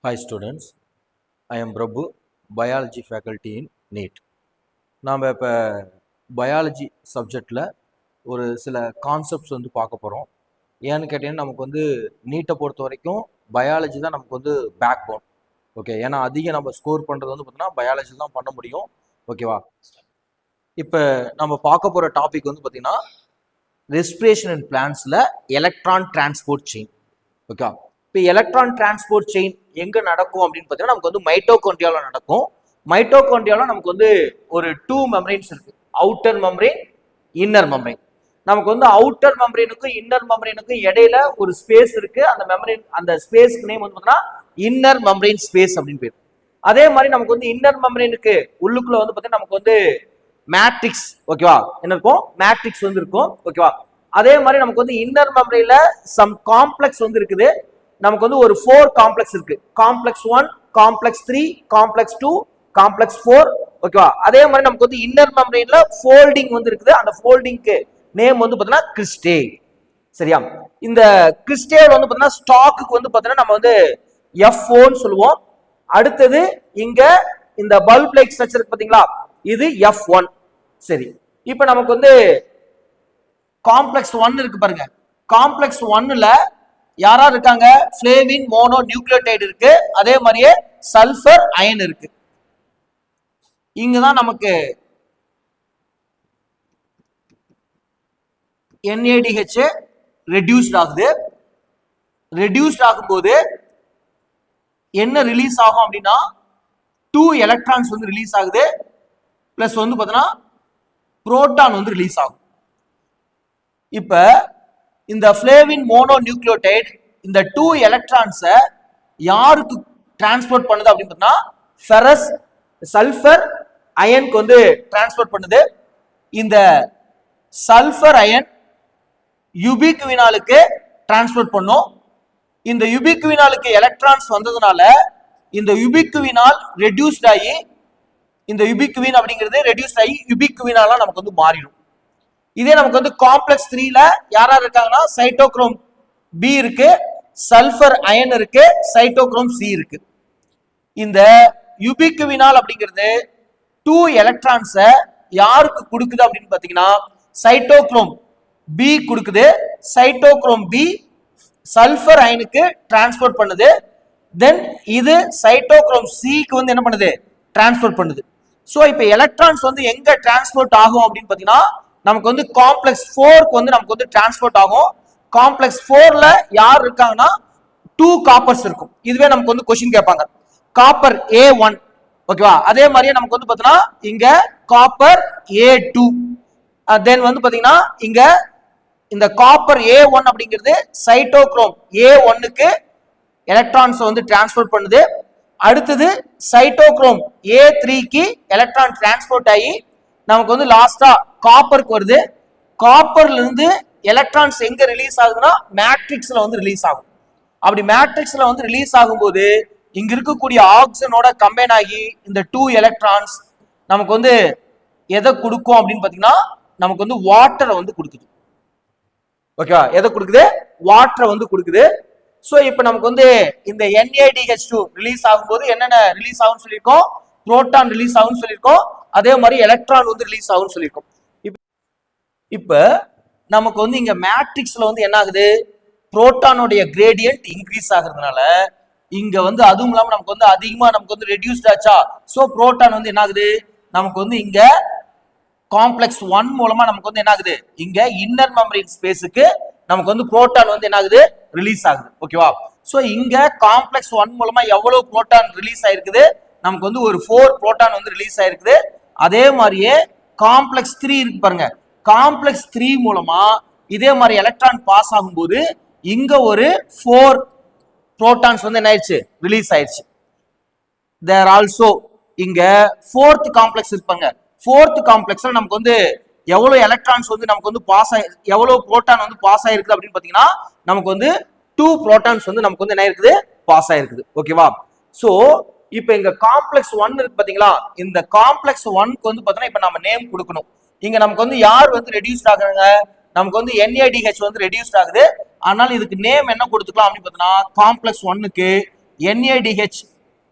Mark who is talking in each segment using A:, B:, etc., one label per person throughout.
A: Hi students, I am Prabhu, biology faculty in NEET. நாம் இப்போ biology சப்ஜெக்டில் ஒரு சில கான்செப்ட்ஸ் வந்து பார்க்க போகிறோம். ஏன்னு கேட்டிங்கன்னா நமக்கு வந்து நீட்டை பொறுத்த வரைக்கும் பயாலஜி தான் நமக்கு வந்து பேக் போன். ஓகே, ஏன்னா அதிகம் நம்ம ஸ்கோர் பண்ணுறது வந்து பார்த்தீங்கன்னா பயாலஜி தான் பண்ண முடியும். ஓகேவா? இப்போ நம்ம பார்க்க போகிற டாபிக் வந்து பார்த்தீங்கன்னா ரெஸ்பிரேஷன் அண்ட் பிளான்ஸில் எலக்ட்ரான் டிரான்ஸ்போர்ட் செயின். ஓகே, இப்போ எலக்ட்ரான் டிரான்ஸ்போர்ட் செயின் எங்கே நடக்கும் அப்படின்னு பார்த்தீங்கன்னா நமக்கு வந்து மைட்டோகாண்ட்ரியாவில் நடக்கும். மைட்டோகாண்ட்ரியாவில் நமக்கு வந்து ஒரு 2 மெம்பரைன்ஸ் இருக்கு, அவுட்டர் மெம்பரைன், இன்னர் மெம்பரைன். நமக்கு வந்து அவுட்டர் மெம்பரைனுக்கும் இன்னர் மெம்பரைனுக்கும் இடையில ஒரு ஸ்பேஸ் இருக்கு. அந்த மெம்பரைன், அந்த ஸ்பேஸ்க்கு நேம் வந்து பார்த்தீங்கன்னா இன்னர் மெம்பரைன் ஸ்பேஸ் அப்படின்னு பேர். அதே மாதிரி நமக்கு வந்து இன்னர் மெம்பரைனுக்கு உள்ளுக்குள்ள வந்து பார்த்தீங்கன்னா நமக்கு வந்து மேட்ரிக்ஸ், ஓகேவா, என்ன இருக்கும், மேட்ரிக்ஸ் வந்து இருக்கும். ஓகேவா, அதே மாதிரி நமக்கு வந்து இன்னர் மெம்பரைன்ல சம் காம்ப்ளெக்ஸ் வந்து இருக்குது. நமக்கு வந்து ஒரு 4 காம்ப்ளெக்ஸ் இருக்கு. Complex 1, complex 3, complex 2, complex 4. ஓகேவா, அதே மாதிரி நமக்கு வந்து இன்னர் மெம்பரைன்ல ஃபோல்டிங் வந்து இருக்குது. அந்த ஃபோல்டிங்க்கு நேம் வந்து பார்த்தீங்கன்னா கிறிஸ்டே. சரியா, இந்த கிறிஸ்டே வந்து பார்த்தீங்கன்னா ஸ்டாக்குக்கு வந்து பார்த்தீங்கன்னா நம்ம வந்து F4 ன்னு சொல்லுவோம். அடுத்தது இங்க இந்த பல்ப் லைக் ஸ்ட்ரக்சர் பாத்தீங்களா, இது F1. சரி, இப்போ நமக்கு வந்து காம்ப்ளெக்ஸ் 1 இருக்கு பாருங்க. காம்ப்ளெக்ஸ் 1ல யாரா இருக்காங்க, ஃப்ளேவின் மோனோ நியூக்ளியோடைடு இருக்கு. அதே மாதிரியே சல்பர் அயன் இருக்கு. இங்கதான் நமக்கு NADH ரெடியூஸ்ட் ஆகுது. ரெடியூஸ்ட் ஆகும்போது என்ன ரிலீஸ் ஆகும் அப்படின்னா 2 எலக்ட்ரான்ஸ் வந்து ரிலீஸ் ஆகுது. பிளஸ் வந்து பார்த்தீங்கன்னா புரோட்டான் வந்து ரிலீஸ் ஆகும். இப்ப இந்த ஃப்ளேவின் மோனோ நியூக்ளியோடைடு இந்த 2 எலக்ட்ரான்ஸை யாருக்கு டிரான்ஸ்போர்ட் பண்ணுது அப்படின்னு பார்த்தா ஃபெரஸ் சல்பர் அயனுக்கு வந்து டிரான்ஸ்போர்ட் பண்ணுது. இந்த சல்பர் அயன் யுபிக்வினாலுக்கு டிரான்ஸ்போர்ட் பண்ணும். இந்த யுபிக்வினாலுக்கு எலக்ட்ரான்ஸ் வந்ததுனால இந்த யுபிக்வினால் ரெடியூஸ்ட் ஆகி, இந்த யுபிக்வின் அப்படிங்கிறது ரெடியூஸ்ட் ஆகி யுபிக்வினாலா நமக்கு வந்து மாறிடும். இதே நமக்கு வந்து காம்ப்ளெக்ஸ் 3ல யாரா இருக்காங்கன்னா சைட்டோக்ரோம் பி இருக்கு, சல்பர் அயன் இருக்கு, சைட்டோக்ரோம் சி இருக்கு. இந்த யுபிக்வினால் அப்படிங்கிறது 2 எலக்ட்ரான்ஸை யாருக்கு கொடுக்குது அப்படின்னு பாத்தீங்கன்னா சைட்டோக்ரோம் பி கொடுக்குது. சைட்டோக்ரோம் பி சல்பர் அயனுக்கு டிரான்ஸ்போர்ட் பண்ணுது. தென் இது சைட்டோக்ரோம் சிக்கு வந்து என்ன பண்ணுது, டிரான்ஸ்போர்ட் பண்ணுது. சோ இப்போ எலக்ட்ரான்ஸ் வந்து எங்க டிரான்ஸ்போர்ட் ஆகும் அப்படின்னு பாத்தீங்கன்னா நமக்கு வந்து காம்ப்ளெக்ஸ் 4க்கு வந்து நமக்கு வந்து டிரான்ஸ்போர்ட் ஆகும். காம்ப்ளெக்ஸ் 4ல யார் இருக்காங்கன்னா 2 காப்பர்ஸ் இருக்கும். இதுவே நமக்கு வந்து क्वेश्चन கேட்பாங்க, காப்பர் A1. ஓகேவா, அதே மாதிரியே நமக்கு வந்து பாத்தீங்கன்னா இங்க காப்பர் A2. தென் வந்து பாத்தீங்கன்னா இங்க இந்த காப்பர் A1 அப்படிங்கிறது சைட்டோக்ரோம் A1க்கு எலக்ட்ரான்ஸ் வந்து டிரான்ஸ்போர்ட் பண்ணுது. அடுத்தது சைட்டோக்ரோம் A3க்கு எலக்ட்ரான் டிரான்ஸ்போர்ட் ஆகி நமக்கு வந்து லாஸ்டா காப்பருக்கு வருது. காப்பர்ல இருந்து எலக்ட்ரான்ஸ் எங்க ரிலீஸ் ஆகுதுன்னா மேட்ரிக்ஸ்ல வந்து ரிலீஸ் ஆகும். அப்படி மேட்ரிக்ஸ்ல வந்து ரிலீஸ் ஆகும்போது இங்க இருக்கக்கூடிய ஆக்சிஜனோட கம்பைன் ஆகி இந்த 2 எலக்ட்ரான்ஸ் நமக்கு வந்து எதை கொடுக்கும் அப்படின்னு பாத்தீங்கன்னா நமக்கு வந்து வாட்டரை வந்து கொடுக்குது. ஓகேவா, எதை கொடுக்குது, வாட்டரை வந்து கொடுக்குது. சோ இப்போ நமக்கு வந்து இந்த NADH2 ரிலீஸ் ஆகும்போது என்னென்ன ரிலீஸ் ஆகும்னு சொல்லியிருக்கோம், புரோட்டான் ரிலீஸ் ஆகும்னு சொல்லியிருக்கோம். அதே மாதிரி எலக்ட்ரான் வந்து ரிலீஸ் ஆகும்னு சொல்லியிருக்கோம். இப்ப நமக்கு வந்து இங்க மேட்ரிக்ஸ்ல வந்து என்ன ஆகுது, புரோட்டானுடைய கிரேடியன்ட் இன்க்ரீஸ் ஆகுறதுனால இங்க வந்து அதுவும் இல்லாம நமக்கு வந்து அதிகமா நமக்கு வந்து ரெடியூஸ்ட் ஆச்சா. சோ புரோட்டான் வந்து என்ன ஆகுது, நமக்கு வந்து இங்க காம்ப்ளெக்ஸ் 1 மூலமா நமக்கு வந்து என்ன ஆகுது, இங்க இன்னர் மெம்பரைன் ஸ்பேஸுக்கு நமக்கு வந்து புரோட்டான் வந்து என்ன ஆகுது, ரிலீஸ் ஆகுது. ஓகேவா, சோ இங்க காம்ப்ளெக்ஸ் 1 மூலமா எவ்வளவு புரோட்டான் ரிலீஸ் ஆயிருக்குது, நமக்கு வந்து ஒரு 4 புரோட்டான் வந்து ரிலீஸ் ஆயிருக்குது. அதே மாதிரியே காம்ப்ளெக்ஸ் 3 இருக்கு பாருங்க. காம்ப்ளெக்ஸ் 3 மூலமா இதே மாதிரி எலக்ட்ரான் பாஸ் ஆகும்போது இங்க ஒரு 4 புரோட்டான்ஸ் வந்து என்ன ஆயிடுச்சு, ரிலீஸ் ஆயிடுச்சு. தேர் ஆல்சோ இங்க 4th காம்ப்ளெக்ஸ் இருப்பாங்க. 4th காம்ப்ளெக்ஸ்ல நமக்கு வந்து எவ்வளவு எலக்ட்ரான்ஸ் வந்து நமக்கு வந்து பாஸ் ஆகி, எவ்வளவு புரோட்டான் வந்து பாஸ் ஆயிருக்கு அப்படின்னு பாத்தீங்கன்னா நமக்கு வந்து 2 புரோட்டான்ஸ் வந்து நமக்கு வந்து என்ன இருக்குது, பாஸ் ஆயிருக்குது. ஓகேவா, சோ இப்போ இங்க காம்ப்ளெக்ஸ் 1 இருக்கு பாத்தீங்களா, இந்த காம்ப்ளெக்ஸ் 1க்கு வந்து பாத்தீங்கன்னா இப்ப நம்ம நேம் கொடுக்கணும். இங்க நமக்கு வந்து யார் வந்து ரெடியூஸ்ட் ஆகுறாங்க, நமக்கு வந்து NADH வந்து ரெடியூஸ்ட் ஆகுது. அதனால இதுக்கு நேம் என்ன கொடுத்துக்கலாம் அப்படின்னு பார்த்தோம்னா காம்ப்ளெக்ஸ் 1க்கு NADH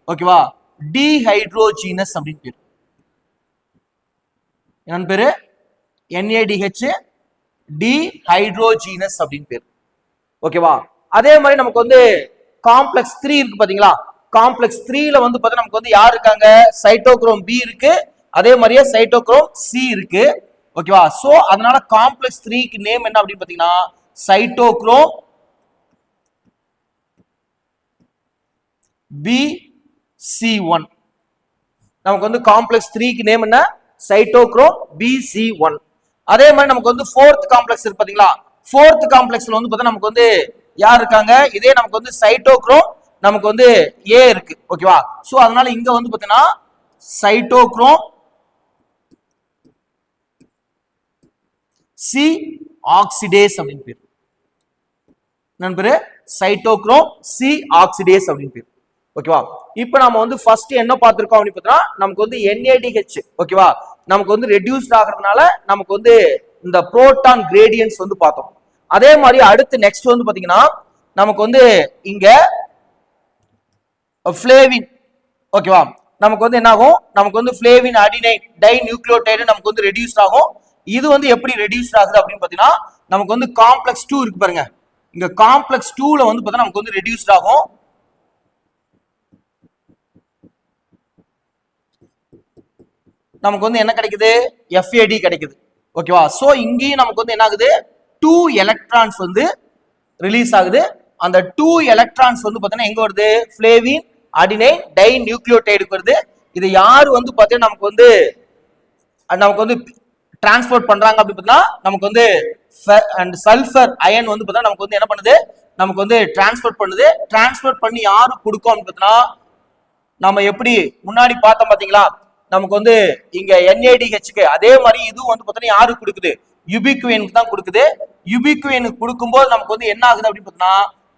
A: ஓகேவா டீஹைட்ரோஜீனஸ் அப்படின்னு பேரு. என்ன பேரு? NADH டீஹைட்ரோஜீனஸ் அப்படின்னு பேரு. ஓகேவா? அதே மாதிரி நமக்கு வந்து காம்ப்ளெக்ஸ் 3 இருக்கு பாத்தீங்களா? காம்ப்ளெக்ஸ் 3ல வந்து பார்த்தா நமக்கு வந்து யார் இருக்காங்க? சைட்டோக்ரோம் B இருக்கு, அதே மாதிரியே சைட்டோக்ரோம் C இருக்கு. ஓகேவா? சோ அதனால காம்ப்ளெக்ஸ் 3க்கு நேம் என்ன அப்படின்னு பாத்தீங்கன்னா சைட்டோக்ரோம் BC1. நமக்கு வந்து காம்ப்ளெக்ஸ் 3க்கு நேம் என்ன? Cytochrome BC1. அதே மாதிரி நமக்கு வந்து 4th காம்ப்ளெக்ஸ் இருக்கு பாத்தீங்களா? 4th காம்ப்ளெக்ஸ்ல வந்து பார்த்தா நமக்கு வந்து யார் இருக்காங்க? இதே நமக்கு வந்து சைட்டோக்ரோம் நமக்கு வந்து A இருக்கு. ஓகேவா? சோ அதனால இங்க வந்து பாத்தீங்கன்னா சைட்டோக்ரோம் C ஆக்சிடேஸ் அப்படின்னு பேர். என்ன பேரு? சைட்டோக்ரோம் C ஆக்சிடேஸ் அப்படின்னு பேர். ஓகேவா? இப்போ நாம வந்து ஃபர்ஸ்ட் என்ன பார்த்திருக்கோம் அப்படின்னு பார்த்தா நமக்கு வந்து NADH ஓகேவா நமக்கு வந்து ரெடியூஸ்ட் ஆகிறதுனால நமக்கு வந்து இந்த புரோட்டான் கிரேடியன்ட்ஸ் வந்து பார்த்தோம். அதே மாதிரி அடுத்து நெக்ஸ்ட் வந்து பாத்தீங்கன்னா நமக்கு வந்து இங்க ஃப்ளேவின் ஓகேவா நமக்கு வந்து என்ன ஆகும்? நமக்கு வந்து ஃப்ளேவின் அடினைன் டை நியூக்ளியோடைடு நமக்கு வந்து ரெடியூஸ் ஆகும். இது வந்து எப்படி ரெடியூஸ் ஆகுது அப்படின்னு பாத்தீங்கன்னா நமக்கு வந்து காம்ப்ளெக்ஸ் 2 இருக்கு பாருங்க. இங்க காம்ப்ளெக்ஸ் 2ல வந்து பார்த்தா நமக்கு வந்து ரெடியூஸ்ட் ஆகும். நமக்கு வந்து என்ன கிடைக்குது? FAD கிடைக்குது. ஓகேவா? சோ இங்கேயும் நமக்கு வந்து என்ன ஆகுது? 2 எலக்ட்ரான்ஸ் வந்து ரிலீஸ் ஆகுது. அந்த 2 எலக்ட்ரான்ஸ் வந்து பார்த்தீங்கன்னா எங்க வருது? ஃப்ளேவின் அடினைன் டை நியூக்ளியோடைடுக்கு வருது. இது யாரு வந்து பார்த்தீங்கன்னா நமக்கு வந்து டிரான்ஸ்போர்ட் பண்றாங்க அப்படின்னு பார்த்தா நமக்கு வந்து அண்ட் சல்ஃபர் அயன் வந்து பார்த்தா நமக்கு வந்து என்ன பண்ணுது? நமக்கு வந்து டிரான்ஸ்போர்ட் பண்ணுது. டிரான்ஸ்போர்ட் பண்ணி யாரு கொடுக்கும் அப்படின்னு பார்த்தா நம்ம எப்படி முன்னாடி பார்த்தோம் பாத்தீங்களா? நமக்கு வந்து இங்க NADHக்கு அதே மாதிரி இது வந்து பார்த்தீங்கன்னா யாரு கொடுக்குது? யுபிக்வினுக்கு தான் கொடுக்குது. யுபிக்வினுக்கு கொடுக்கும்போது நமக்கு வந்து என்ன ஆகுது அப்படின்னு பார்த்தா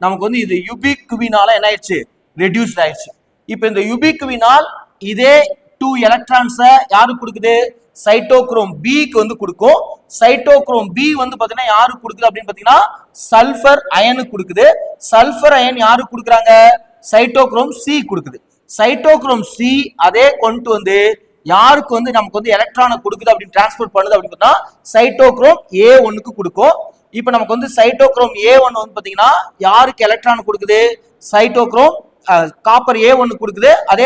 A: நமக்கு வந்து இது யுபிக்வினால என்ன ஆயிடுச்சு? ரெடியூஸ்ட் ஆயிடுச்சு. இப்போ இந்த யுபிக்வினால் இதே 2 எலக்ட்ரான்ஸை யாரு கொடுக்குது? சைட்டோக்ரோம் Bக்கு வந்து கொடுக்கும். சைட்டோக்ரோம் B வந்து பாத்தீங்கன்னா யாரு கொடுக்குது அப்படின்னு பாத்தீங்கன்னா சல்ஃபர் அயனுக்கு கொடுக்குது. சல்ஃபர் அயன் யாரு கொடுக்குறாங்க? சைட்டோக்ரோம் C கொடுக்குது. சைட்டோக்ரோம் C அதே கொண்டு வந்து யாருக்கு வந்து நமக்கு வந்து எலக்ட்ரானை கொடுக்குது அப்படின்னு டிரான்ஸ்போர்ட் பண்ணுது அப்படின்னு பார்த்தா சைட்டோக்ரோம் A1க்கு கொடுக்கும். இப்போ நமக்கு வந்து சைட்டோக்ரோம் A1 வந்து பாத்தீங்கன்னா யாருக்கு எலக்ட்ரான் கொடுக்குது? சைட்டோக்ரோம் காப்பர் A1 கொடுக்குது. அதே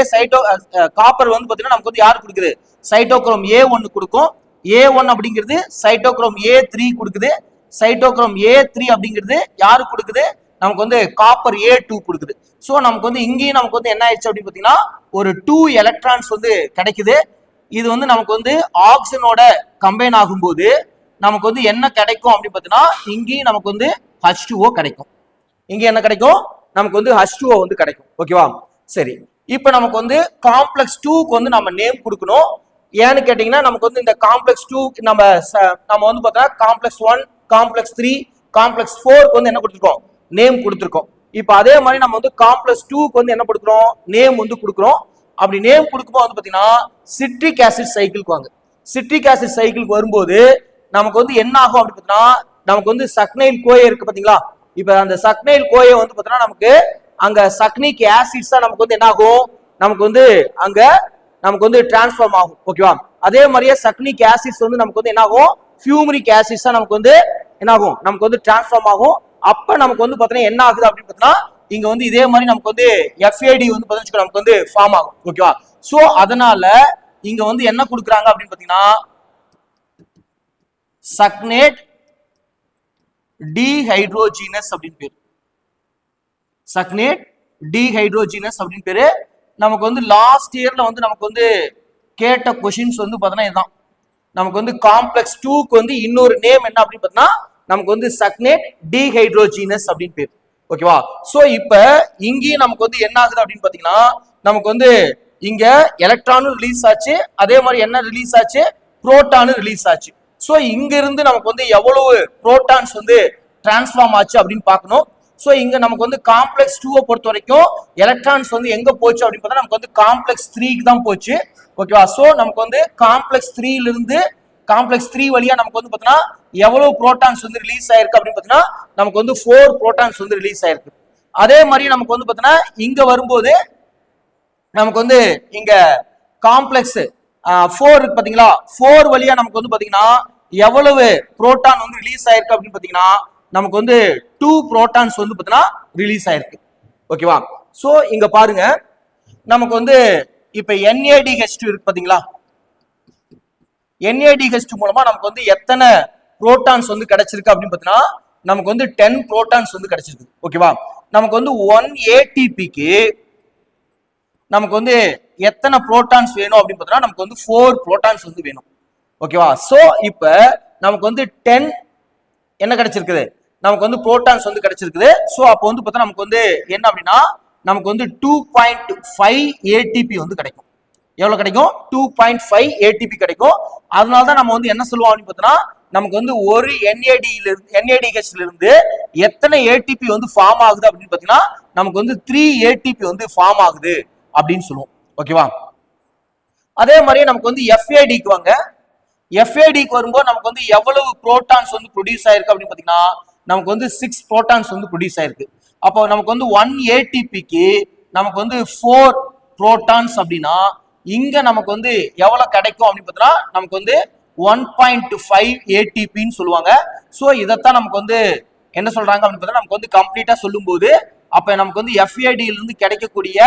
A: காப்பர் வந்து பாத்தீங்கன்னா நமக்கு வந்து யாரு கொடுக்குது? சைட்டோக்ரோம் A1 கொடுக்கும். A1 அப்படிங்கிறது சைட்டோக்ரோம் A3 கொடுக்குது. சைட்டோக்ரோம் A3 அப்படிங்கிறது யாரு கொடுக்குது? நமக்கு வந்து காப்பர் A2 கொடுக்குது. சோ நமக்கு வந்து இங்கேயும் நமக்கு வந்து என்ன ஆயிடுச்சு அப்படின்னு பாத்தீங்கன்னா ஒரு 2 எலக்ட்ரான்ஸ் வந்து கிடைக்குது. இது வந்து நமக்கு வந்து ஆக்சிஜனோட கம்பைன் ஆகும்போது நமக்கு வந்து என்ன கிடைக்கும் அப்படின்னு பாத்தீங்கன்னா இங்கேயும் நமக்கு வந்து H2O கிடைக்கும். இங்க என்ன கிடைக்கும்? நமக்கு வந்து H2O வந்து கிடைக்கும். ஓகேவா? சரி, இப்போ நமக்கு வந்து காம்ப்ளெக்ஸ் 2க்கு வந்து நம்ம நேம் கொடுக்கணும். ஏன்னு கேட்டீங்கன்னா நமக்கு வந்து இந்த காம்ப்ளெக்ஸ் 2 நம்ம வந்து பார்த்தா காம்ப்ளெக்ஸ் 1 காம்ப்ளெக்ஸ் 3 காம்ப்ளெக்ஸ் 4க்கு வந்து என்ன கொடுத்துருக்கோம்? நேம் கொடுத்துருக்கோம். இப்போ அதே மாதிரி நம்ம வந்து காம்ப்ளெக்ஸ் 2க்கு வந்து என்ன கொடுக்குறோம்? நேம் வந்து கொடுக்குறோம். அப்படி நேம் கொடுக்கும்போது வந்து பாத்தீங்கன்னா சிட்ரிக் ஆசிட் சைக்கிளுக்கு வாங்க. சிட்ரிக் ஆசிட் சைக்கிளுக்கு வரும்போது நமக்கு வந்து என்ன ஆகும் அப்படின்னு பார்த்தீங்கன்னா நமக்கு வந்து சக்னைல் கோயை இருக்கு பாத்தீங்களா? இப்ப அந்த சக்னைல் கோயை வந்து பாத்தீங்கன்னா நமக்கு அங்க சக்னிக் ஆசிட்ஸ் தான் நமக்கு வந்து என்ன ஆகும்? நமக்கு வந்து அங்க நமக்கு வந்து டிரான்ஸ்ஃபார்ம் ஆகும். ஓகேவா? அதே மாதிரியே சக்னிக் ஆசிட்ஸ் வந்து நமக்கு வந்து என்ன ஆகும்? ஃபியூமரிக் ஆசிட்ஸ் தான் நமக்கு வந்து என்ன ஆகும்? நமக்கு வந்து டிரான்ஸ்ஃபார்ம் ஆகும். அப்ப நமக்கு வந்து பாத்தீங்கன்னா என்ன ஆகுது அப்படின்னு பாத்தீங்கன்னா இங்க வந்து இதே மாதிரி நமக்கு வந்து FAD வந்து பாத்தீங்கன்னா நமக்கு வந்து ஃபார்ம் ஆகும். ஓகேவா? சோ அதனால இங்க வந்து என்ன கொடுக்குறாங்க அப்படின்னு பாத்தீங்கன்னா சக்னேட் டீஹைட்ரோஜீனஸ் அப்படின்னு பேரு. சக்னேட் டீஹைட்ரோஜீனஸ் அப்படின்னு பேரு. நமக்கு வந்து லாஸ்ட் இயர்ல வந்து நமக்கு வந்து கேட்ட கொஸ்டின்ஸ் வந்து பாத்தீங்கன்னா இதுதான். நமக்கு வந்து காம்ப்ளெக்ஸ் 2க்கு வந்து இன்னொரு நேம் என்ன அப்படின்னு பாத்தீங்கன்னா நமக்கு வந்து சக்னேட் டீஹைட்ரோஜீனஸ் அப்படின்னு பேரு. ஓகேவா? சோ இப்ப இங்கேயும் நமக்கு வந்து என்ன ஆகுது அப்படின்னு பாத்தீங்கன்னா நமக்கு வந்து இங்க எலக்ட்ரானும் ரிலீஸ் ஆச்சு. அதே மாதிரி என்ன ரிலீஸ் ஆச்சு? புரோட்டானும் ரிலீஸ் ஆச்சு. சோ இங்க இருந்து நமக்கு வந்து எவ்வளவு புரோட்டான்ஸ் வந்து டிரான்ஸ்ஃபார்ம் ஆச்சு அப்படின்னு பார்க்கணும். சோ இங்க நமக்கு வந்து காம்ப்ளெக்ஸ் 2 பொறுத்த வரைக்கும் எலக்ட்ரான்ஸ் வந்து எங்க போச்சு அப்படின்னு பார்த்தா நமக்கு வந்து காம்ப்ளெக்ஸ் 3க்கு தான் போச்சு. ஓகேவா? சோ நமக்கு வந்து காம்ப்ளெக்ஸ் 3ல இருந்து காம்ப்ளெக்ஸ் 3 வழியா நமக்கு வந்து பாத்தீங்கன்னா எவ்வளவு புரோட்டான்ஸ் வந்து ரிலீஸ் ஆயிருக்கு அப்படின்னு பாத்தீங்கன்னா நமக்கு வந்து 4 புரோட்டான்ஸ் வந்து ரிலீஸ் ஆயிருக்கு. அதே மாதிரி நமக்கு வந்து பாத்தீங்கன்னா இங்க வரும்போது நமக்கு வந்து இங்க காம்ப்ளெக்ஸ் 4 இருக்கு பாத்தீங்களா, 4 வழியா நமக்கு வந்து பாத்தீங்கன்னா எவ்வளவு புரோட்டான் வந்து ரிலீஸ் ஆயிருக்கு அப்படின்னு பாத்தீங்கன்னா நமக்கு வந்து 2 புரோட்டான்ஸ் வந்து பாத்தீங்கன்னா ரிலீஸ் ஆயிருக்கு. ஓகேவா? சோ இங்க பாருங்க நமக்கு வந்து இப்ப NADH2 இருக்கு பாத்தீங்களா, NADH2 மூலமா நமக்கு வந்து எத்தனை புரோட்டான்ஸ் வந்து கிடைச்சிருக்கு அப்படின்னு பாத்தீங்கன்னா நமக்கு வந்து 10 புரோட்டான்ஸ் வந்து கிடைச்சிருக்கு. ஓகேவா? நமக்கு வந்து 1 ATPக்கு நமக்கு வந்து எத்தனை புரோட்டான்ஸ் வேணும் அப்படின்னு பார்த்தா நமக்கு வந்து 4 புரோட்டான்ஸ் வந்து வேணும். ஓகேவா? சோ இப்ப நமக்கு வந்து 10 என்ன கிடைச்சிருக்குது, நமக்கு வந்து புரோட்டான்ஸ் வந்து கிடைச்சிருக்குது. சோ அப்போ வந்து பார்த்தா நமக்கு வந்து என்ன அப்படின்னா நமக்கு வந்து 2.5 ATP வந்து கிடைக்கும். எவ்வளவு கிடைக்கும்? 2.5 ATP கிடைக்கும். அதனால தான் நம்ம வந்து என்ன சொல்லுவோம் அப்படின்னு பார்த்தோம்னா நமக்கு வந்து ஒரு NADH இருந்து எத்தனை ATP வந்து ஃபார்ம் ஆகுது அப்படின்னு பார்த்தீங்கன்னா நமக்கு வந்து 3 ATP வந்து ஃபார்ம் ஆகுது அப்படின்னு சொல்லுவோம். ஓகேவா? அதே மாதிரி நமக்கு வந்து FADக்கு வாங்க. FADக்கு வரும்போது நமக்கு வந்து எவ்வளவு புரோட்டான்ஸ் வந்து ப்ரொடியூஸ் ஆயிருக்கு அப்படின்னு பாத்தீங்கன்னா நமக்கு வந்து 6 புரோட்டான்ஸ் வந்து ப்ரொடியூஸ் ஆயிருக்கு. அப்போ நமக்கு வந்து 1 ATPக்கு நமக்கு வந்து 4 புரோட்டான்ஸ் அப்படின்னா இங்க நமக்கு வந்து எவ்வளவு கிடைக்கும் அப்படின்னு பார்த்தா நமக்கு வந்து 1.5 ATPன்னு சொல்லுவாங்க. சோ இதத்தான் நமக்கு வந்து என்ன சொல்றாங்க அப்படின்னு பார்த்தா நமக்கு வந்து கம்ப்ளீட்டா சொல்லும்போது அப்ப நமக்கு வந்து FAD இருந்து கிடைக்கக்கூடிய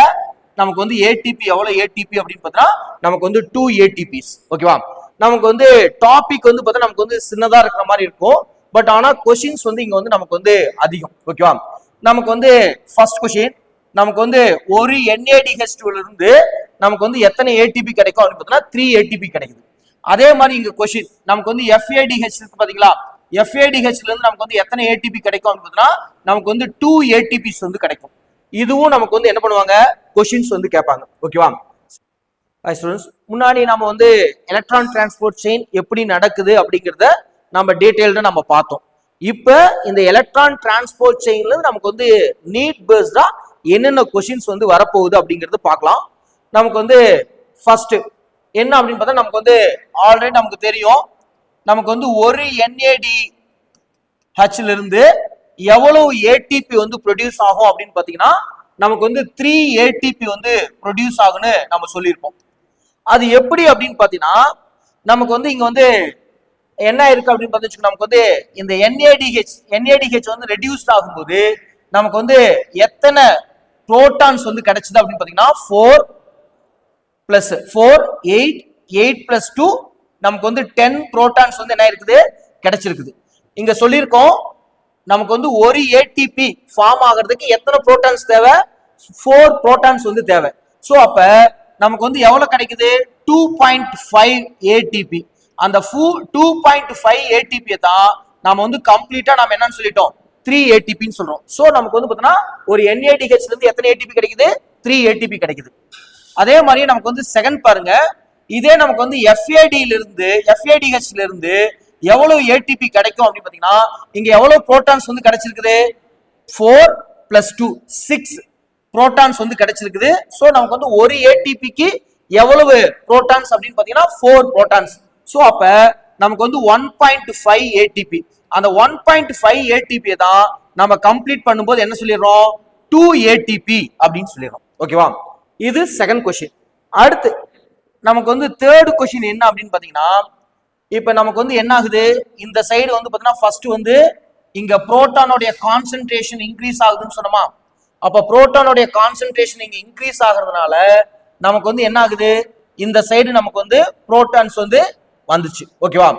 A: நமக்கு வந்து ATP எவ்வளவு ATP அப்படின்னு பார்த்தா நமக்கு வந்து 2 ATPs. ஓகேவா? நமக்கு வந்து டாபிக் வந்து பார்த்தா நமக்கு வந்து சின்னதா இருக்கிற மாதிரி இருக்கும். பட் ஆனா கொஸ்டின்ஸ் வந்து இங்க வந்து நமக்கு வந்து அதிகம். ஓகேவா? நமக்கு வந்து ஃபர்ஸ்ட் கொஸ்டின் நமக்கு வந்து ஒரு NADH2 இருந்து நமக்கு வந்து எத்தனை ATP கிடைக்கும் அப்படின்னு பார்த்தா 3 ATP கிடைக்குது. அதே மாதிரி இங்க கொஸ்டின் நமக்கு வந்து FADH இருக்கு பாத்தீங்களா, FADH இருந்து நமக்கு வந்து எத்தனை ATP கிடைக்கும் அப்படின்னு பார்த்தா நமக்கு வந்து 2 ATPs வந்து கிடைக்கும். இதுவும் நமக்கு வந்து என்ன பண்ணுவாங்க, கொஸ்டின்ஸ் வந்து கேட்பாங்க. ஓகேவா? ஸ்டூடெண்ட்ஸ், முன்னாடி நம்ம வந்து எலக்ட்ரான் டிரான்ஸ்போர்ட் செயின் எப்படி நடக்குது அப்படிங்கிறத நம்ம டீடைல்டா நம்ம பார்த்தோம். இப்ப இந்த எலக்ட்ரான் டிரான்ஸ்போர்ட் செயின்ல நமக்கு வந்து நீட் பேஸ்டா என்னென்ன கொஸ்டின்ஸ் வந்து வரப்போகுது அப்படிங்கறது பார்க்கலாம். நமக்கு வந்து ஃபர்ஸ்ட் என்ன அப்படின்னு பார்த்தா நமக்கு வந்து ஆல்ரெடி நமக்கு தெரியும் நமக்கு வந்து ஒரு NADH இருந்து எவ்வளவு ATP வந்து ப்ரொடியூஸ் ஆகும் அப்படின்னு பாத்தீங்கன்னா நமக்கு வந்து 3 ATP வந்து ப்ரொடியூஸ் ஆகும்னு நம்ம சொல்லியிருப்போம். அது எப்படி அப்படின்னு பாத்தீங்கன்னா நமக்கு வந்து இங்க வந்து என்ன இருக்கு அப்படின்னு பார்த்து நமக்கு வந்து இந்த NADH வந்து ரெடியூஸ்ட் ஆகும்போது நமக்கு வந்து எத்தனை புரோட்டான்ஸ் வந்து கிடைச்சது அப்படின்னு பாத்தீங்கன்னா 4 பிளஸ் 4 8 8 பிளஸ் 2 நமக்கு வந்து 10 புரோட்டான்ஸ் வந்து என்ன இருக்குது கிடைச்சிருக்குது. இங்க சொல்லியிருக்கோம் நமக்கு வந்து ஒரு ATP ஃபார்ம் ஆகிறதுக்கு எத்தனை புரோட்டான்ஸ் தேவை, 4 புரோட்டான்ஸ் வந்து தேவை. சோ அப்ப நமக்கு வந்து எவ்வளவு கிடைக்குது 2.5 ATP. அந்த 2.5 ATP தான் நாம வந்து கம்ப்ளீட்டா நாம என்னன்னு சொல்லிட்டோம் 3 ATPன்னு சொல்றோம். சோ நமக்கு வந்து பாத்தீங்கன்னா ஒரு NADH இருந்து எத்தனை ATP கிடைக்குது, 3 ATP கிடைக்குது. அதே மாதிரி நமக்கு வந்து செகண்ட் பாருங்க, இதே நமக்கு வந்து FADH இருந்து எவ்வளவு ATP கிடைக்கும் அப்படின்னு பாத்தீங்கன்னா இங்க எவ்வளவு புரோட்டான்ஸ் வந்து கிடைச்சிருக்குது 4 பிளஸ் 2 6 புரோட்டான்ஸ் வந்து கிடைச்சிருக்குது. சோ நமக்கு வந்து ஒரு ATPக்கு எவ்வளவு புரோட்டான்ஸ் அப்படின்னு பாத்தீங்கன்னா 4 புரோட்டான்ஸ். சோ அப்ப நமக்கு வந்து 1.5 ATP. அந்த 1.5 ATP தான் நம்ம கம்ப்ளீட் பண்ணும்போது என்ன சொல்லிடுறோம் 2 ATP அப்படின்னு சொல்லிடுறோம். ஓகேவா? இது செகண்ட் கொஸ்டின். அடுத்து நமக்கு வந்து தேர்ட் கொஸ்டின் என்ன அப்படின்னு பாத்தீங்கன்னா இப்ப நமக்கு வந்து என்ன ஆகுது இந்த சைடு வந்து பாத்தீங்கன்னா ஃபர்ஸ்ட் வந்து இங்க புரோட்டானோட கான்சென்ட்ரேஷன் இன்க்ரீஸ் ஆகுதுன்னு சொன்னோமா, அப்ப புரோட்டானோட கான்சென்ட்ரேஷன் இங்க இன்க்ரீஸ் ஆகுறதுனால நமக்கு வந்து என்ன ஆகுது இந்த சைடு நமக்கு வந்து புரோட்டான்ஸ் வந்து வந்துச்சு. ஓகேவா?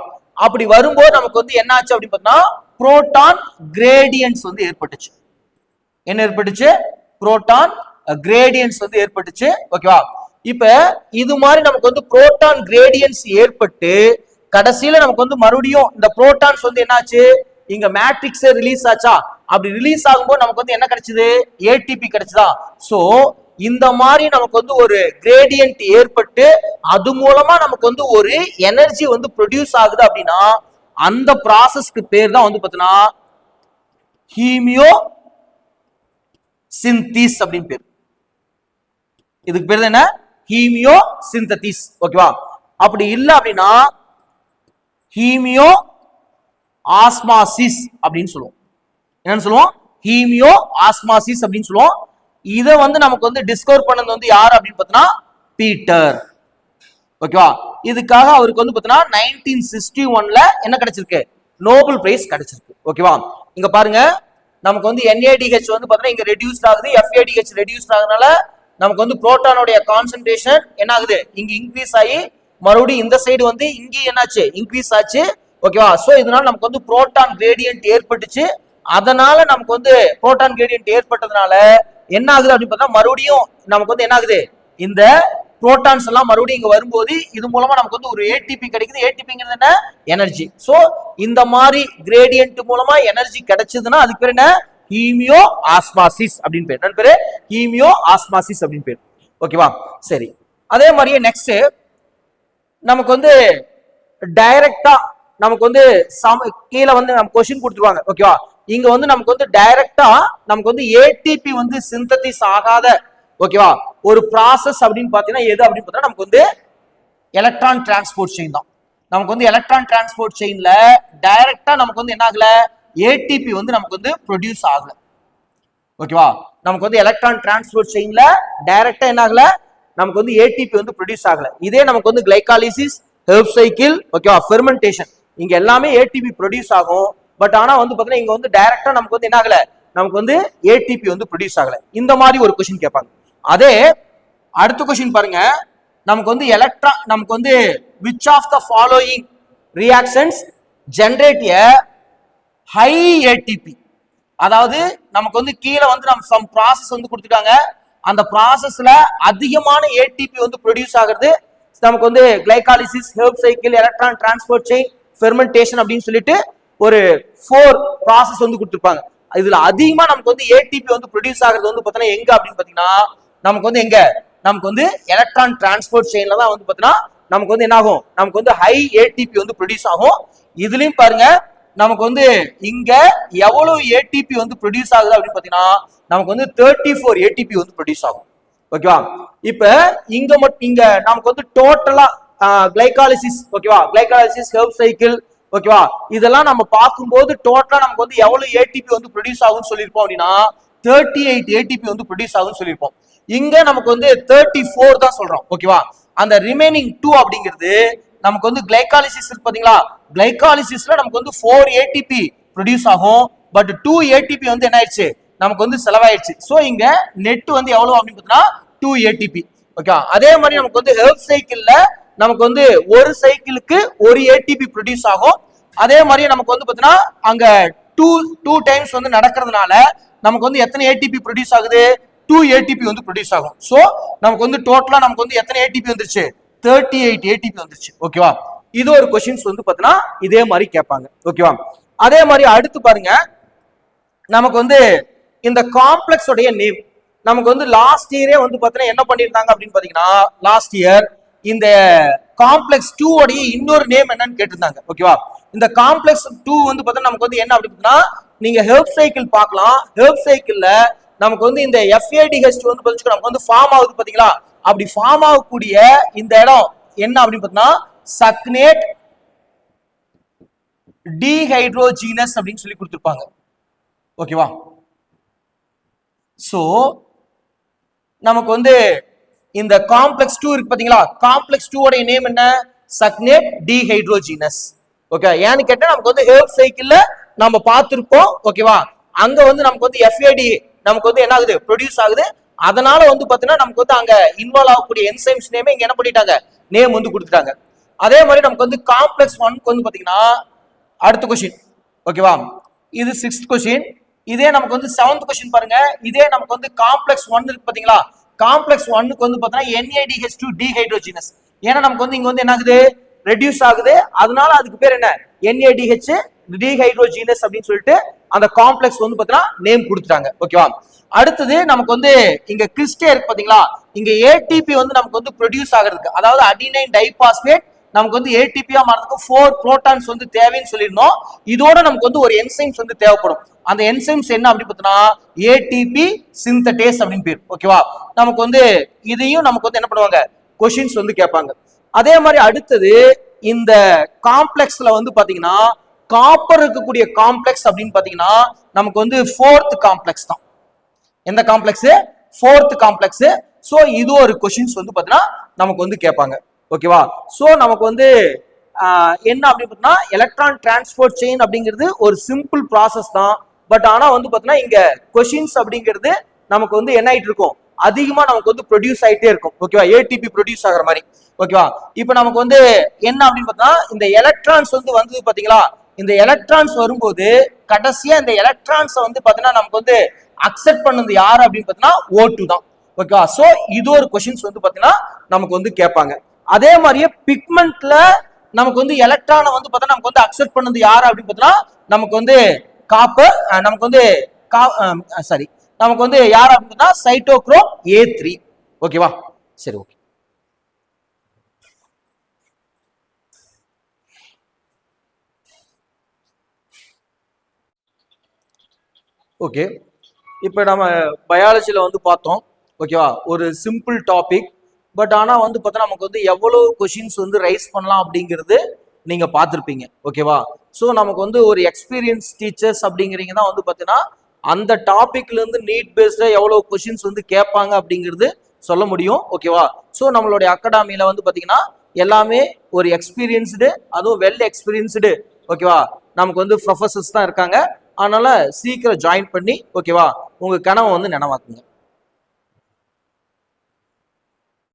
A: அப்படி வரும்போது நமக்கு வந்து என்ன ஆச்சு அப்படின்னு பார்த்தா புரோட்டான் கிரேடியன்ஸ் வந்து ஏற்பட்டுச்சு. என்ன ஏற்பட்டுச்சு? புரோட்டான் கிரேடியன்ஸ் வந்து ஏற்பட்டுச்சு. ஓகேவா? இப்ப இது மாதிரி நமக்கு வந்து புரோட்டான் கிரேடியன்ஸ் ஏற்பட்டு கடைசியில நமக்கு வந்து மறுபடியும் இந்த புரோட்டான்ஸ் வந்து என்னாச்சு இங்க மேட்ரிக்ஸ் ரிலீஸ் ஆச்சா, அப்படி ரிலீஸ் ஆகும்போது நமக்கு வந்து என்ன கிடைச்சது ATP கிடைச்சதா. சோ இந்த மாதிரி நமக்கு வந்து ஒரு கிரேடியன்ட் ஏற்பட்டு அது மூலமா நமக்கு வந்து ஒரு எனர்ஜி வந்து ப்ரொடியூஸ் ஆகுது அப்படின்னா அந்த ப்ராசஸ்க்கு பேர் தான் வந்து பாத்தீங்கன்னா ஹீமியோ சிந்தீஸ் அப்படின்னு பேர். இதுக்கு பேர் என்ன ஹீமியோ சிந்தீஸ். ஓகேவா? அப்படி இல்ல அப்படின்னா ஹீமியோ ஆஸ்மாசிஸ் அப்படின்னு சொல்லுவோம். என்னன்னு சொல்லுவோம் ஹீமியோ ஆஸ்மாசிஸ் அப்படின்னு சொல்லுவோம். இதை வந்து நமக்கு வந்து டிஸ்கவர் பண்ணது வந்து யார் அப்படின்னு பார்த்தீங்கன்னா பீட்டர். ஓகேவா? இதுக்காக அவருக்கு வந்து பார்த்தீங்கன்னா 1961ல என்ன கிடைச்சிருக்கு? நோபல் பிரைஸ் கிடைச்சிருக்கு. ஓகேவா? இங்க பாருங்க, நமக்கு வந்து NADH வந்து பார்த்தீங்கன்னா இங்க ரெடியூஸ்ட் ஆகுது, FADH ரெடியூஸ்ட் ஆகுதுனால நமக்கு வந்து புரோட்டானோட கான்சென்ட்ரேஷன் என்ன ஆகுது? இங்க இன்க்ரீஸ் ஆகி மறுபடியும் இந்த சைடு வந்து இங்க என்னாச்சு? இன்க்ரீஸ் ஆச்சு. ஓகேவா? சோ இதனால நமக்கு வந்து புரோட்டான் கிரேடியன்ட் ஏற்பட்டுச்சு. அதனால நமக்கு வந்து புரோட்டான் கிரேடியன்ட் ஏற்பட்டதுனால என்ன ஆகுது அப்படின்னு பார்த்தா மறுபடியும் நமக்கு வந்து என்ன ஆகுது? இந்த புரோட்டான்ஸ் எல்லாம் மறுபடியும் இங்க வரும்போது இது மூலமா நமக்கு வந்து ஒரு ATP கிடைக்குது. ATPங்கிறது என்ன? எனர்ஜி. சோ இந்த மாதிரி கிரேடியன்ட் மூலமா எனர்ஜி கிடைச்சதுன்னா அதுக்கு பேர் என்ன? ஹீமியோ ஆஸ்மாசிஸ் அப்படின்னு பேர். என்ன பேரு? ஹீமியோ ஆஸ்மாசிஸ் அப்படின்னு பேர். ஓகேவா? சரி, அதே மாதிரியே நெக்ஸ்ட் நமக்கு வந்து டைரக்டா நமக்கு வந்து கீழே வந்து நம்ம கொஸ்டின் கொடுத்துருவாங்க. ஓகேவா? இங்க வந்து நமக்கு வந்து டைரக்டா நமக்கு வந்து ATP வந்து சிந்தசிஸ் ஆகாத ஓகேவா ஒரு ப்ராசஸ் அப்படின்னு பாத்தீங்கன்னா எது அப்படின்னு பார்த்தா நமக்கு வந்து எலக்ட்ரான் டிரான்ஸ்போர்ட் செயின் தான். நமக்கு வந்து எலக்ட்ரான் டிரான்ஸ்போர்ட் செயின்ல டைரக்டா நமக்கு வந்து என்ன ஆகல? ATP வந்து நமக்கு வந்து ப்ரொடியூஸ் ஆகல. ஓகேவா? நமக்கு வந்து எலக்ட்ரான் டிரான்ஸ்போர்ட் செயின்ல டைரக்டா என்ன ஆகல? நமக்கு வந்து ATP வந்து ப்ரொடியூஸ் ஆகல. இதே நமக்கு வந்து கிளைகாலிசிஸ், ஹெர்ப் சைக்கிள், ஓகேவா, ஃபெர்மெண்டேஷன், இங்க எல்லாமே ATP ப்ரொடியூஸ் ஆகும். பட் ஆனா வந்து பாத்தீங்கன்னா இங்க வந்து டைரக்டா நமக்கு வந்து என்ன ஆகல? நமக்கு வந்து ATP வந்து ப்ரொடியூஸ் ஆகல. இந்த மாதிரி ஒரு கொஸ்டின் கேட்பாங்க. அதே அடுத்த கொஸ்டின் பாருங்க, நமக்கு வந்து நமக்கு வந்து which of the following reactions generate a high ATP? அதாவது நமக்கு வந்து கீழே வந்து நம்ம சம் ப்ராசஸ் வந்து கொடுத்துட்டாங்க. அந்த ப்ராசஸ்ல அதிகமான ATP வந்து ப்ரொடியூஸ் ஆகிறது நமக்கு வந்து glycolysis, herb cycle, electron transport chain, fermentation அப்படின்னு சொல்லிட்டு ஒரு 4 ப்ராசஸ் வந்து கொடுத்துருப்பாங்க. இதுல அதிகமா நமக்கு வந்து ATP வந்து ப்ரொடியூஸ் ஆகிறது வந்து பாத்தீங்கன்னா எங்க அப்படின்னு பாத்தீங்கன்னா நமக்கு வந்து எங்க? நமக்கு வந்து எலக்ட்ரான் டிரான்ஸ்போர்ட் செயின்ல தான் வந்து பாத்தீங்கன்னா நமக்கு வந்து என்ன ஆகும்? நமக்கு வந்து ஹை ATP வந்து ப்ரொடியூஸ் ஆகும். இதுலயும் பாருங்க நமக்கு வந்து இங்க எவ்வளவு ATP வந்து ப்ரொடியூஸ் ஆகுது அப்படின்னு பாத்தீங்கன்னா நமக்கு வந்து 34 ATP வந்து ப்ரொடியூஸ் ஆகும். ஓகேவா? இப்ப இங்க நமக்கு வந்து டோட்டலா கிளைகாலிசிஸ், ஓகேவா, கிளைகாலிசிஸ், ஹெர்ப் சைக்கிள், ஓகேவா, இதெல்லாம் நம்ம பார்க்கும்போது டோட்டலா நமக்கு வந்து எவ்வளவு ATP வந்து ப்ரொடியூஸ் ஆகும்னு சொல்லியிருப்போம் அப்படின்னா 38 ATP வந்து ப்ரொடியூஸ் ஆகும்னு சொல்லியிருப்போம். இங்க நமக்கு வந்து 34 தான் சொல்றோம். ஓகேவா? அந்த ரிமைனிங் 2 அப்படிங்கிறது நமக்கு வந்து கிளைகாலிசிஸ் இருக்கு பாத்தீங்களா? கிளைகாலிசிஸ்ல நமக்கு வந்து 4 ATP ப்ரொடியூஸ் ஆகும். பட் 2 ATP வந்து என்ன ஆயிடுச்சு? நமக்கு வந்து செலவாயிடுச்சு. சோ இங்க நெட் வந்து எவ்வளவு அப்படின்னு பார்த்தீங்கன்னா 2 ATP. ஓகே, அதே மாதிரி நமக்கு வந்து ஹெர்ப் சைக்கிள்ல நமக்கு வந்து ஒரு சைக்கிளுக்கு ஒரு ATP ப்ரொடியூஸ் ஆகும். அதே மாதிரி நமக்கு வந்து பாத்தீங்கன்னா அங்க 2 டைம்ஸ் வந்து நடக்கிறதுனால நமக்கு வந்து எத்தனை ATP ப்ரொடியூஸ் ஆகுது? 2 ATP வந்து ப்ரொடியூஸ் ஆகும். சோ நமக்கு வந்து டோட்டலா நமக்கு வந்து எத்தனை ATP வந்துருச்சு? 38 ATP வந்துருச்சு. ஓகேவா? இது ஒரு क्वेश्चंस வந்து பாத்தீங்கன்னா இதே மாதிரி கேட்பாங்க. ஓகேவா? அதே மாதிரி அடுத்து பாருங்க, நமக்கு வந்து இந்த காம்ப்ளெக்ஸ் உடைய நேம் நமக்கு வந்து லாஸ்ட் இயரே வந்து பாத்தீங்கன்னா என்ன பண்ணிருந்தாங்க அப்படின்னு பாத்தீங்கன்னா லாஸ்ட் இயர் இந்த காம்ப்ளெக்ஸ் 2 உடைய இன்னொரு நேம் என்னன்னு கேட்டிருந்தாங்க. ஓகேவா? இந்த காம்ப்ளெக்ஸ் 2 வந்து பாத்தீங்கன்னா நமக்கு வந்து என்ன அப்படின்னா நீங்க ஹெர்ப் சைக்கிள் பார்க்கலாம். ஹெர்ப் சைக்கிள்ல நமக்கு வந்து இந்த FADH வந்து பாத்தீங்கன்னா நமக்கு வந்து ஃபார்ம் ஆகுது பாத்தீங்களா? அப்படி ஃபார்ம் ஆகக்கூடிய இந்த இடம் என்ன அப்படின்னு பாத்தீங்கன்னா சக்னேட் டீஹைட்ரோஜீனஸ் அப்படின்னு சொல்லி கொடுத்திருப்பாங்க. ஓகேவா? சோ நமக்கு வந்து இந்த காம்ப்ளெக்ஸ் 2 இருக்கு பாத்தீங்களா? காம்ப்ளெக்ஸ் 2 உடைய நேம் என்ன? சக்னேட் டீஹைட்ரோஜீனஸ். ஓகே, ஏன்னு கேட்டா நமக்கு வந்து ஹெர்ப் சைக்கிள்ல நம்ம பார்த்திருப்போம். ஓகேவா? அங்க வந்து நமக்கு வந்து FAD நமக்கு வந்து என்ன ஆகுது? ப்ரொடியூஸ் ஆகுது. அதனால வந்து பாத்தீங்கன்னா நமக்கு வந்து அங்க இன்வால்வ் ஆகக்கூடிய என்சைம்ஸ் நேமே இங்க என்ன பண்ணிட்டாங்க? நேம் வந்து கொடுத்துட்டாங்க. அதே மாதிரி நமக்கு வந்து காம்ப்ளெக்ஸ் 1 வந்து பாத்தீங்கன்னா அடுத்த क्वेश्चन. ஓகேவா? இது 6th क्वेश्चन. இதே நமக்கு வந்து 7th क्वेश्चन பாருங்க. இதே நமக்கு வந்து காம்ப்ளெக்ஸ் 1 இருக்கு பாத்தீங்களா? காம்ப்ளெக்ஸ் 1க்கு வந்து பாத்தீங்கன்னா NADH2 டீஹைட்ரோஜீனஸ். ஏன்னா நமக்கு வந்து இங்க வந்து என்ன ஆகுது? ரெடியூஸ் ஆகுது. அதனால அதுக்கு பேர் என்ன? NADH டீஹைட்ரோஜீனஸ் அப்படின்னு சொல்லிட்டு அந்த காம்ப்ளெக்ஸ் வந்து பாத்தீங்கன்னா நேம் கொடுத்துட்டாங்க. ஓகேவா? அடுத்தது நமக்கு வந்து இங்க கிறிஸ்டே இருக்கு பாத்தீங்களா? இங்க ATP வந்து நமக்கு வந்து ப்ரொடியூஸ் ஆகிறதுக்கு, அதாவது அடினைன் டைபாஸ்பேட் நமக்கு வந்து ATP-ஆ மாறதுக்கு 4 புரோட்டான்ஸ் வந்து தேவைன்னு சொல்லியிருந்தோம். இதோட நமக்கு வந்து ஒரு என்சைம்ஸ் வந்து தேவைப்படும். அந்த என்சைம்ஸ் என்ன அப்படின்னு பார்த்தீங்கன்னா ATP சிந்தடேஸ் அப்படின்னு பேர். ஓகேவா? நமக்கு வந்து இதையும் நமக்கு வந்து என்ன பண்ணுவாங்க? क्वेश्चंस வந்து கேட்பாங்க. அதே மாதிரி அடுத்தது இந்த காம்ப்ளெக்ஸ்ல வந்து பாத்தீங்கன்னா காப்பர் இருக்கக்கூடிய காம்ப்ளெக்ஸ் அப்படின்னு பாத்தீங்கன்னா நமக்கு வந்து ஃபோர்த் காம்ப்ளெக்ஸ் தான். எந்த காம்ப்ளெக்ஸ்? Fourth complex. சோ இது ஒரு क्वेश्चंस வந்து பாத்தீங்கன்னா நமக்கு வந்து கேட்பாங்க. ஓகேவா? சோ நமக்கு வந்து என்ன அப்படின்னு பார்த்தா எலக்ட்ரான் டிரான்ஸ்போர்ட் செயின் அப்படிங்கிறது ஒரு சிம்பிள் ப்ராசஸ் தான். பட் ஆனா வந்து பாத்தீங்கன்னா இங்க क्वेश्चंस அப்படிங்கிறது நமக்கு வந்து என்ன ஆயிட்டு இருக்கும், அதிகமா நமக்கு வந்து ப்ரொடியூஸ் ஆயிட்டே இருக்கும். ஓகேவா? ஏடிபி ப்ரொடியூஸ் ஆகிற மாதிரி. ஓகேவா? இப்போ நமக்கு வந்து என்ன அப்படின்னு பார்த்தா இந்த எலக்ட்ரான்ஸ் வந்து வந்தது பாத்தீங்களா, இந்த எலக்ட்ரான்ஸ் வரும்போது கடைசியா இந்த எலக்ட்ரான்ஸ் வந்து பாத்தீங்கன்னா நமக்கு வந்து அக்செப்ட் பண்ணது யாரு அப்படின்னு பாத்தீங்கன்னா O2 தான். ஓகேவா? சோ இது ஒரு क्वेश्चंस வந்து பாத்தீங்கன்னா நமக்கு வந்து கேட்பாங்க. அதே மாதிரியே பிக்மெண்ட்ல நமக்கு வந்து எலக்ட்ரானை வந்து பார்த்தா நமக்கு வந்து அக்செப்ட் பண்ணது யாரு அப்படின்னு பார்த்தா நமக்கு வந்து காப்பர், நமக்கு வந்து சாரி நமக்கு வந்து யார் அப்படின்னா சைட்டோக்ரோம் A3. ஓகேவா? சரி, ஓகே. ஓகே, இப்போ நம்ம பயாலஜில வந்து பார்த்தோம். ஓகேவா? ஒரு சிம்பிள் டாபிக். பட் ஆனா வந்து பார்த்தா நமக்கு வந்து எவ்வளவு क्वेश्चंस வந்து ரைஸ் பண்ணலாம் அப்படிங்கிறது நீங்க பார்த்துருப்பீங்க. ஓகேவா? ஸோ நமக்கு வந்து ஒரு எக்ஸ்பீரியன்ஸ் டீச்சர்ஸ் அப்படிங்கிறீங்க தான் வந்து பார்த்தீங்கன்னா அந்த டாபிக்ல இருந்து நீட் பேஸ்டா எவ்வளவு क्वेश्चंस வந்து கேட்பாங்க அப்படிங்கிறது சொல்ல முடியும். ஓகேவா? ஸோ நம்மளுடைய அகாடமியில வந்து பார்த்தீங்கன்னா எல்லாமே ஒரு எக்ஸ்பீரியன்ஸ்டு, அதுவும் வெல் எக்ஸ்பீரியன்ஸ்டு. ஓகேவா? நமக்கு வந்து ப்ரொஃபசர்ஸ் தான் இருக்காங்க. அதனால சீக்கிரம் ஜாயின் பண்ணி ஓகேவா உங்க கனவை வந்து நினைவாக்குங்க.